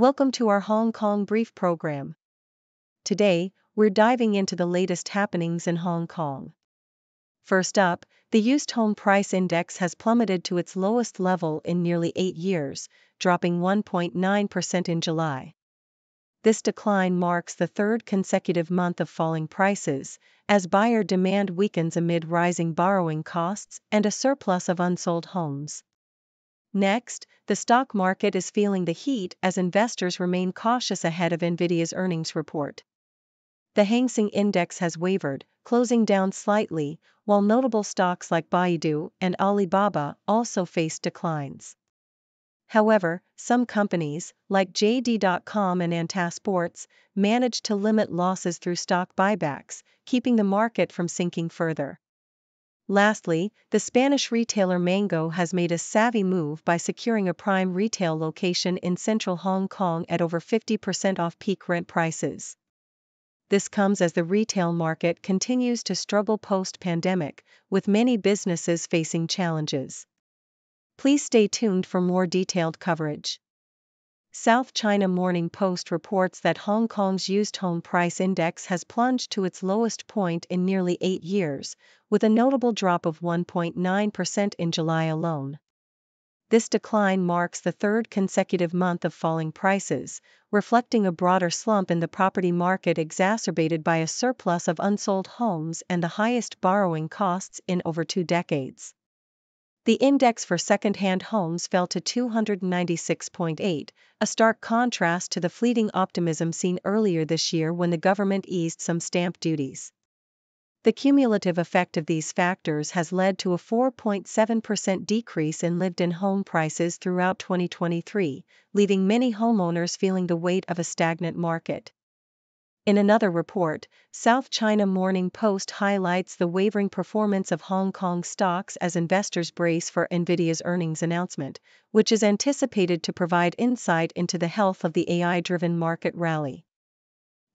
Welcome to our Hong Kong Brief program. Today, we're diving into the latest happenings in Hong Kong. First up, the used home price index has plummeted to its lowest level in nearly 8 years, dropping 1.9% in July. This decline marks the third consecutive month of falling prices, as buyer demand weakens amid rising borrowing costs and a surplus of unsold homes. Next, the stock market is feeling the heat as investors remain cautious ahead of Nvidia's earnings report. The Hang Seng Index has wavered, closing down slightly, while notable stocks like Baidu and Alibaba also faced declines. However, some companies, like JD.com and Anta Sports, managed to limit losses through stock buybacks, keeping the market from sinking further. Lastly, the Spanish retailer Mango has made a savvy move by securing a prime retail location in central Hong Kong at over 50% off peak rent prices. This comes as the retail market continues to struggle post-pandemic, with many businesses facing challenges. Please stay tuned for more detailed coverage. South China Morning Post reports that Hong Kong's used home price index has plunged to its lowest point in nearly 8 years, with a notable drop of 1.9% in July alone. This decline marks the third consecutive month of falling prices, reflecting a broader slump in the property market exacerbated by a surplus of unsold homes and the highest borrowing costs in over 2 decades. The index for second-hand homes fell to 296.8, a stark contrast to the fleeting optimism seen earlier this year when the government eased some stamp duties. The cumulative effect of these factors has led to a 4.7% decrease in lived-in home prices throughout 2023, leaving many homeowners feeling the weight of a stagnant market. In another report, South China Morning Post highlights the wavering performance of Hong Kong stocks as investors brace for Nvidia's earnings announcement, which is anticipated to provide insight into the health of the AI-driven market rally.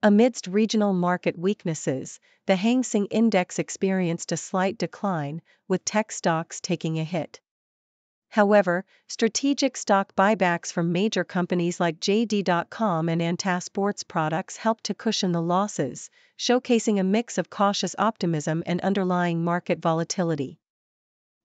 Amidst regional market weaknesses, the Hang Seng Index experienced a slight decline, with tech stocks taking a hit. However, strategic stock buybacks from major companies like JD.com and Anta Sports products helped to cushion the losses, showcasing a mix of cautious optimism and underlying market volatility.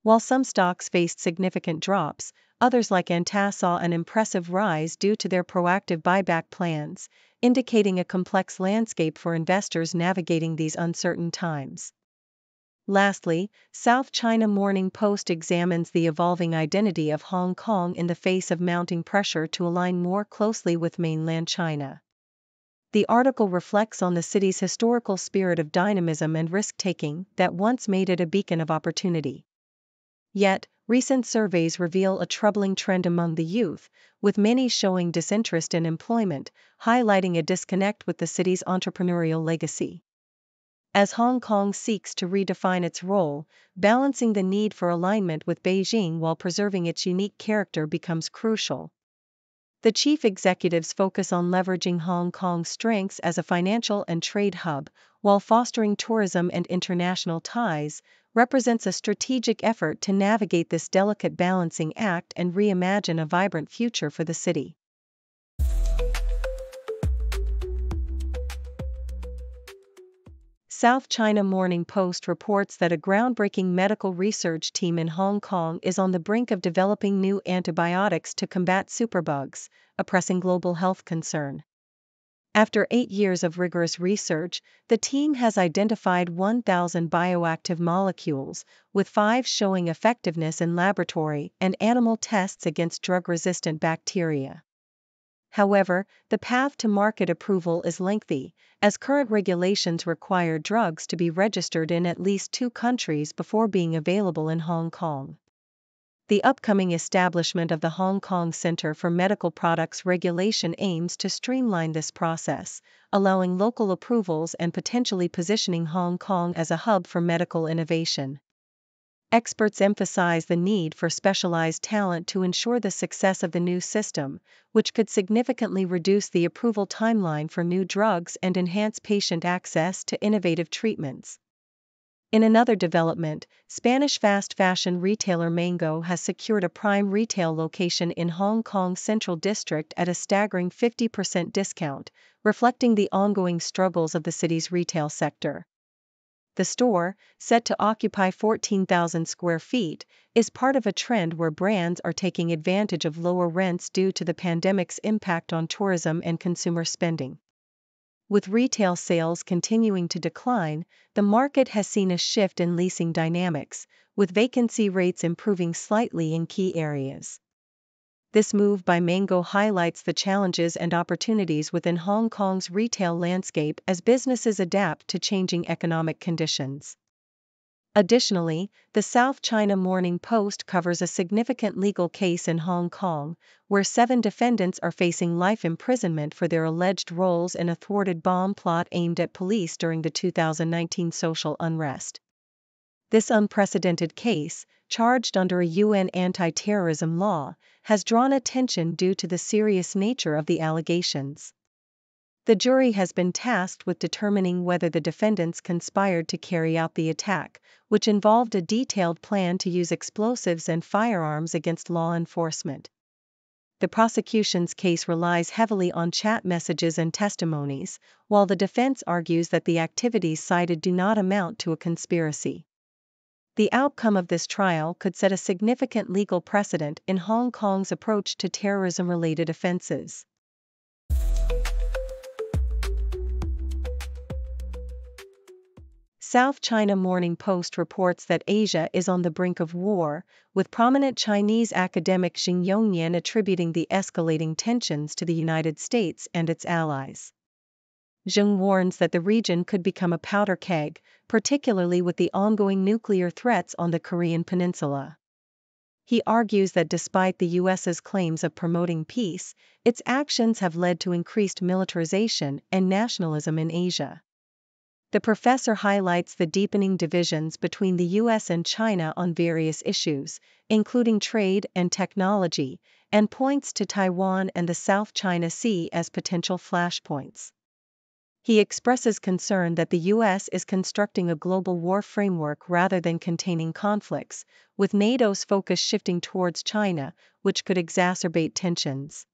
While some stocks faced significant drops, others like Anta saw an impressive rise due to their proactive buyback plans, indicating a complex landscape for investors navigating these uncertain times. Lastly, South China Morning Post examines the evolving identity of Hong Kong in the face of mounting pressure to align more closely with mainland China. The article reflects on the city's historical spirit of dynamism and risk-taking that once made it a beacon of opportunity. Yet, recent surveys reveal a troubling trend among the youth, with many showing disinterest in employment, highlighting a disconnect with the city's entrepreneurial legacy. As Hong Kong seeks to redefine its role, balancing the need for alignment with Beijing while preserving its unique character becomes crucial. The chief executives focus on leveraging Hong Kong's strengths as a financial and trade hub, while fostering tourism and international ties, represents a strategic effort to navigate this delicate balancing act and reimagine a vibrant future for the city. South China Morning Post reports that a groundbreaking medical research team in Hong Kong is on the brink of developing new antibiotics to combat superbugs, a pressing global health concern. After 8 years of rigorous research, the team has identified 1,000 bioactive molecules, with 5 showing effectiveness in laboratory and animal tests against drug-resistant bacteria. However, the path to market approval is lengthy, as current regulations require drugs to be registered in at least 2 countries before being available in Hong Kong. The upcoming establishment of the Hong Kong Center for Medical Products Regulation aims to streamline this process, allowing local approvals and potentially positioning Hong Kong as a hub for medical innovation. Experts emphasize the need for specialized talent to ensure the success of the new system, which could significantly reduce the approval timeline for new drugs and enhance patient access to innovative treatments. In another development, Spanish fast fashion retailer Mango has secured a prime retail location in Hong Kong's Central District at a staggering 50% discount, reflecting the ongoing struggles of the city's retail sector. The store, set to occupy 14,000 square feet, is part of a trend where brands are taking advantage of lower rents due to the pandemic's impact on tourism and consumer spending. With retail sales continuing to decline, the market has seen a shift in leasing dynamics, with vacancy rates improving slightly in key areas. This move by Mango highlights the challenges and opportunities within Hong Kong's retail landscape as businesses adapt to changing economic conditions. Additionally, the South China Morning Post covers a significant legal case in Hong Kong, where 7 defendants are facing life imprisonment for their alleged roles in a thwarted bomb plot aimed at police during the 2019 social unrest. This unprecedented case, charged under a UN anti-terrorism law, has drawn attention due to the serious nature of the allegations. The jury has been tasked with determining whether the defendants conspired to carry out the attack, which involved a detailed plan to use explosives and firearms against law enforcement. The prosecution's case relies heavily on chat messages and testimonies, while the defense argues that the activities cited do not amount to a conspiracy. The outcome of this trial could set a significant legal precedent in Hong Kong's approach to terrorism-related offenses. South China Morning Post reports that Asia is on the brink of war, with prominent Chinese academic Xing Yongyan attributing the escalating tensions to the United States and its allies. Xing warns that the region could become a powder keg, particularly with the ongoing nuclear threats on the Korean peninsula. He argues that despite the US's claims of promoting peace, its actions have led to increased militarization and nationalism in Asia. The professor highlights the deepening divisions between the US and China on various issues, including trade and technology, and points to Taiwan and the South China Sea as potential flashpoints. He expresses concern that the US is constructing a global war framework rather than containing conflicts, with NATO's focus shifting towards China, which could exacerbate tensions.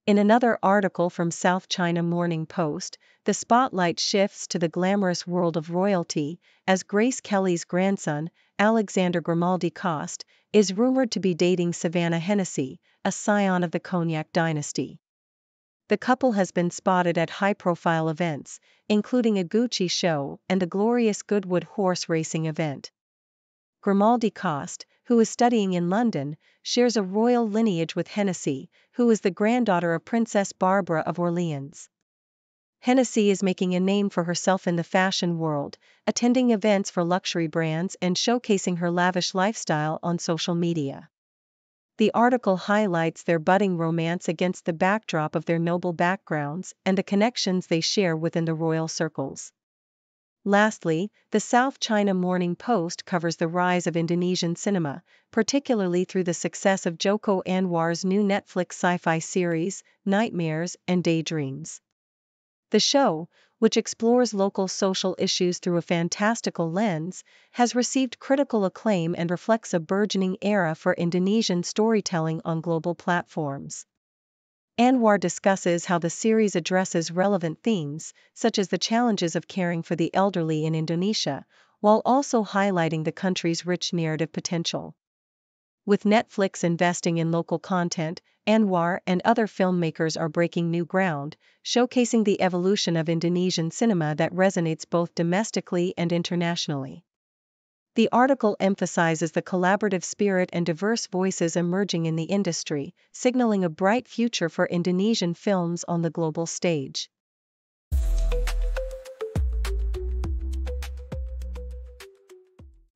In another article from South China Morning Post, the spotlight shifts to the glamorous world of royalty, as Grace Kelly's grandson, Alexander Grimaldi Coste, is rumored to be dating Savannah Hennessy, a scion of the Cognac dynasty. The couple has been spotted at high-profile events, including a Gucci show and the glorious Goodwood horse racing event. Grimaldi Coste, who is studying in London, shares a royal lineage with Hennessy, who is the granddaughter of Princess Barbara of Orleans. Hennessy is making a name for herself in the fashion world, attending events for luxury brands and showcasing her lavish lifestyle on social media. The article highlights their budding romance against the backdrop of their noble backgrounds and the connections they share within the royal circles. Lastly, the South China Morning Post covers the rise of Indonesian cinema, particularly through the success of Joko Anwar's new Netflix sci-fi series, Nightmares and Daydreams. The show, which explores local social issues through a fantastical lens, has received critical acclaim and reflects a burgeoning era for Indonesian storytelling on global platforms. Anwar discusses how the series addresses relevant themes, such as the challenges of caring for the elderly in Indonesia, while also highlighting the country's rich narrative potential. With Netflix investing in local content, Anwar and other filmmakers are breaking new ground, showcasing the evolution of Indonesian cinema that resonates both domestically and internationally. The article emphasizes the collaborative spirit and diverse voices emerging in the industry, signaling a bright future for Indonesian films on the global stage.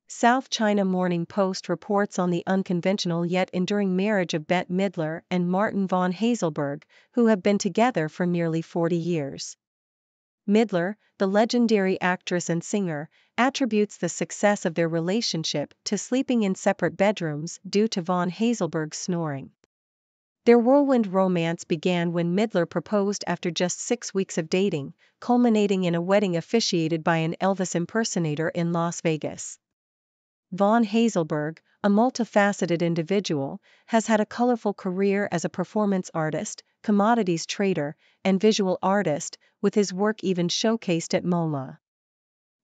South China Morning Post reports on the unconventional yet enduring marriage of Bette Midler and Martin von Hazelberg, who have been together for nearly 40 years. Midler, the legendary actress and singer, attributes the success of their relationship to sleeping in separate bedrooms due to von Hazelberg's snoring. Their whirlwind romance began when Midler proposed after just 6 weeks of dating, culminating in a wedding officiated by an Elvis impersonator in Las Vegas. Von Hazelberg, a multifaceted individual, has had a colorful career as a performance artist, commodities trader, and visual artist, with his work even showcased at MoMA.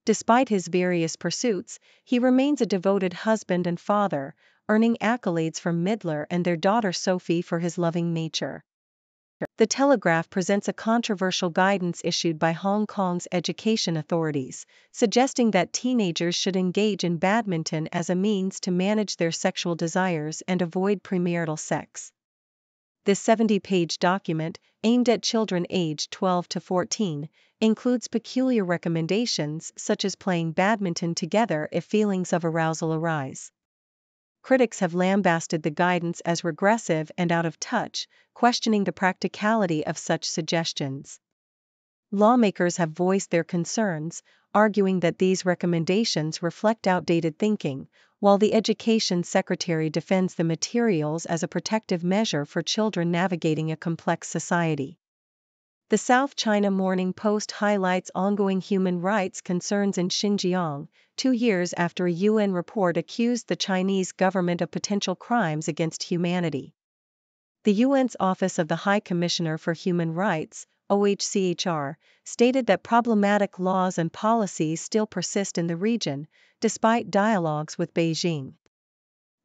Despite his various pursuits, he remains a devoted husband and father, earning accolades from Midler and their daughter Sophie for his loving nature. The Telegraph presents a controversial guidance issued by Hong Kong's education authorities, suggesting that teenagers should engage in badminton as a means to manage their sexual desires and avoid premarital sex. This 70-page document, aimed at children aged 12 to 14, includes peculiar recommendations such as playing badminton together if feelings of arousal arise. Critics have lambasted the guidance as regressive and out of touch, questioning the practicality of such suggestions. Lawmakers have voiced their concerns, arguing that these recommendations reflect outdated thinking, while the Education Secretary defends the materials as a protective measure for children navigating a complex society. The South China Morning Post highlights ongoing human rights concerns in Xinjiang, 2 years after a UN report accused the Chinese government of potential crimes against humanity. The UN's Office of the High Commissioner for Human Rights, OHCHR, stated that problematic laws and policies still persist in the region, despite dialogues with Beijing.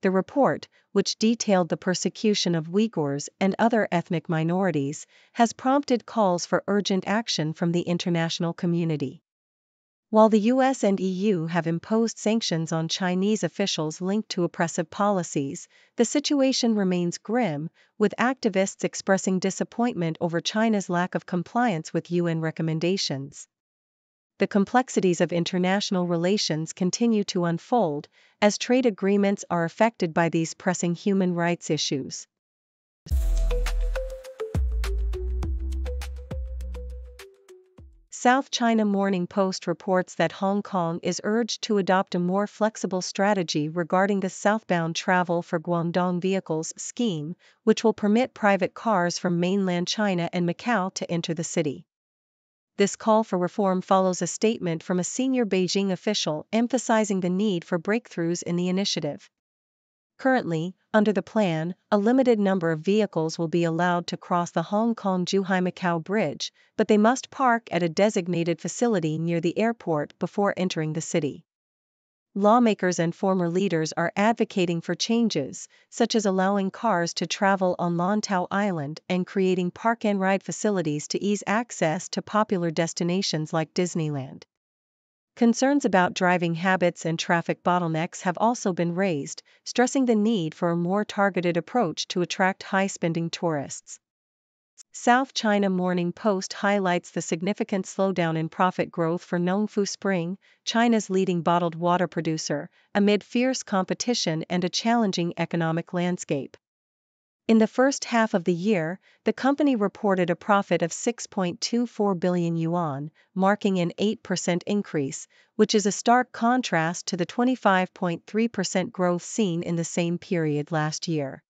The report, which detailed the persecution of Uyghurs and other ethnic minorities, has prompted calls for urgent action from the international community. While the US and EU have imposed sanctions on Chinese officials linked to oppressive policies, the situation remains grim, with activists expressing disappointment over China's lack of compliance with UN recommendations. The complexities of international relations continue to unfold, as trade agreements are affected by these pressing human rights issues. South China Morning Post reports that Hong Kong is urged to adopt a more flexible strategy regarding the southbound travel for Guangdong vehicles scheme, which will permit private cars from mainland China and Macau to enter the city. This call for reform follows a statement from a senior Beijing official emphasizing the need for breakthroughs in the initiative. Currently, under the plan, a limited number of vehicles will be allowed to cross the Hong Kong-Zhuhai-Macau Bridge, but they must park at a designated facility near the airport before entering the city. Lawmakers and former leaders are advocating for changes, such as allowing cars to travel on Lantau Island and creating park-and-ride facilities to ease access to popular destinations like Disneyland. Concerns about driving habits and traffic bottlenecks have also been raised, stressing the need for a more targeted approach to attract high-spending tourists. South China Morning Post highlights the significant slowdown in profit growth for Nongfu Spring, China's leading bottled water producer, amid fierce competition and a challenging economic landscape. In the first half of the year, the company reported a profit of 6.24 billion yuan, marking an 8% increase, which is a stark contrast to the 25.3% growth seen in the same period last year.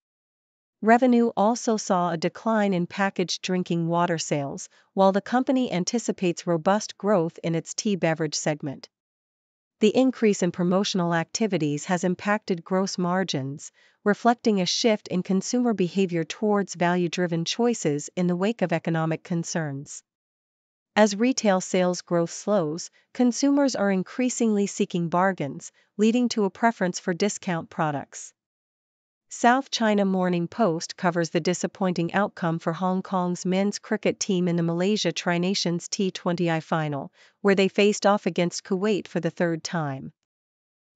Revenue also saw a decline in packaged drinking water sales, while the company anticipates robust growth in its tea beverage segment. The increase in promotional activities has impacted gross margins, reflecting a shift in consumer behavior towards value-driven choices in the wake of economic concerns. As retail sales growth slows, consumers are increasingly seeking bargains, leading to a preference for discount products. South China Morning Post covers the disappointing outcome for Hong Kong's men's cricket team in the Malaysia Tri-Nations T20I final, where they faced off against Kuwait for the third time.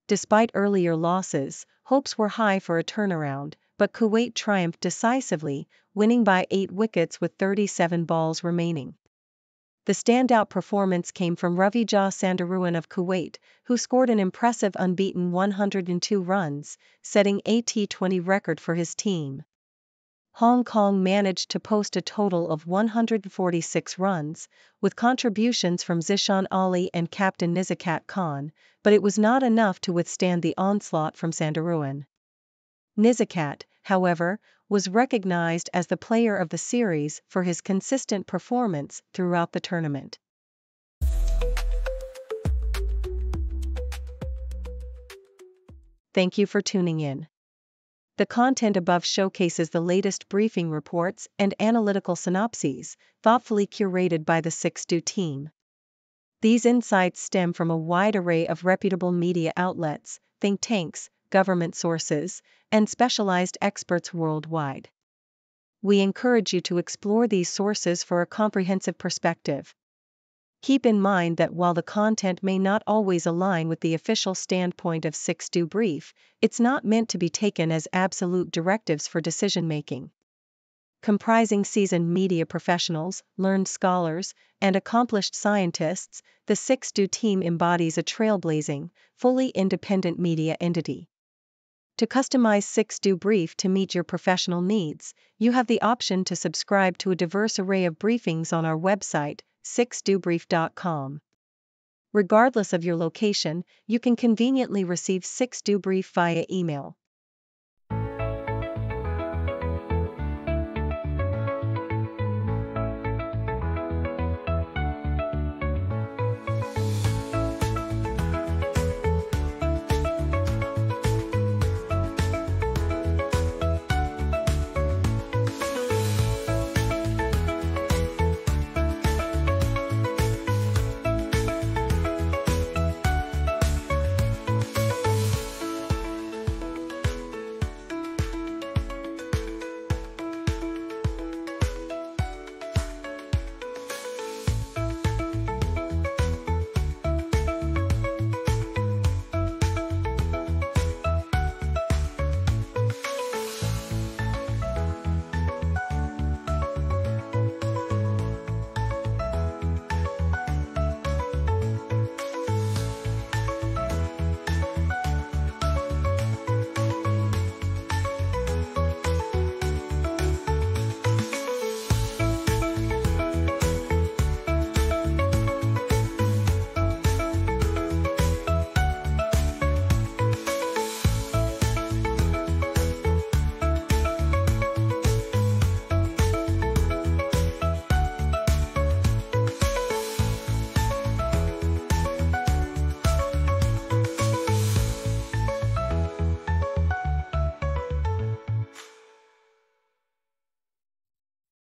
Despite earlier losses, hopes were high for a turnaround, but Kuwait triumphed decisively, winning by 8 wickets with 37 balls remaining. The standout performance came from Ravijah Sandaruan of Kuwait, who scored an impressive unbeaten 102 runs, setting a T20 record for his team. Hong Kong managed to post a total of 146 runs, with contributions from Zishan Ali and captain Nizakat Khan, but it was not enough to withstand the onslaught from Sandaruan. Nizakat, however, was recognized as the player of the series for his consistent performance throughout the tournament. Thank you for tuning in. The content above showcases the latest briefing reports and analytical synopses, thoughtfully curated by the 6do team. These insights stem from a wide array of reputable media outlets, think tanks, government sources, and specialized experts worldwide. We encourage you to explore these sources for a comprehensive perspective. Keep in mind that while the content may not always align with the official standpoint of 6do Brief, it's not meant to be taken as absolute directives for decision-making. Comprising seasoned media professionals, learned scholars, and accomplished scientists, the 6do team embodies a trailblazing, fully independent media entity. To customize 6do Brief to meet your professional needs, you have the option to subscribe to a diverse array of briefings on our website, 6dobrief.com. Regardless of your location, you can conveniently receive 6do Brief via email.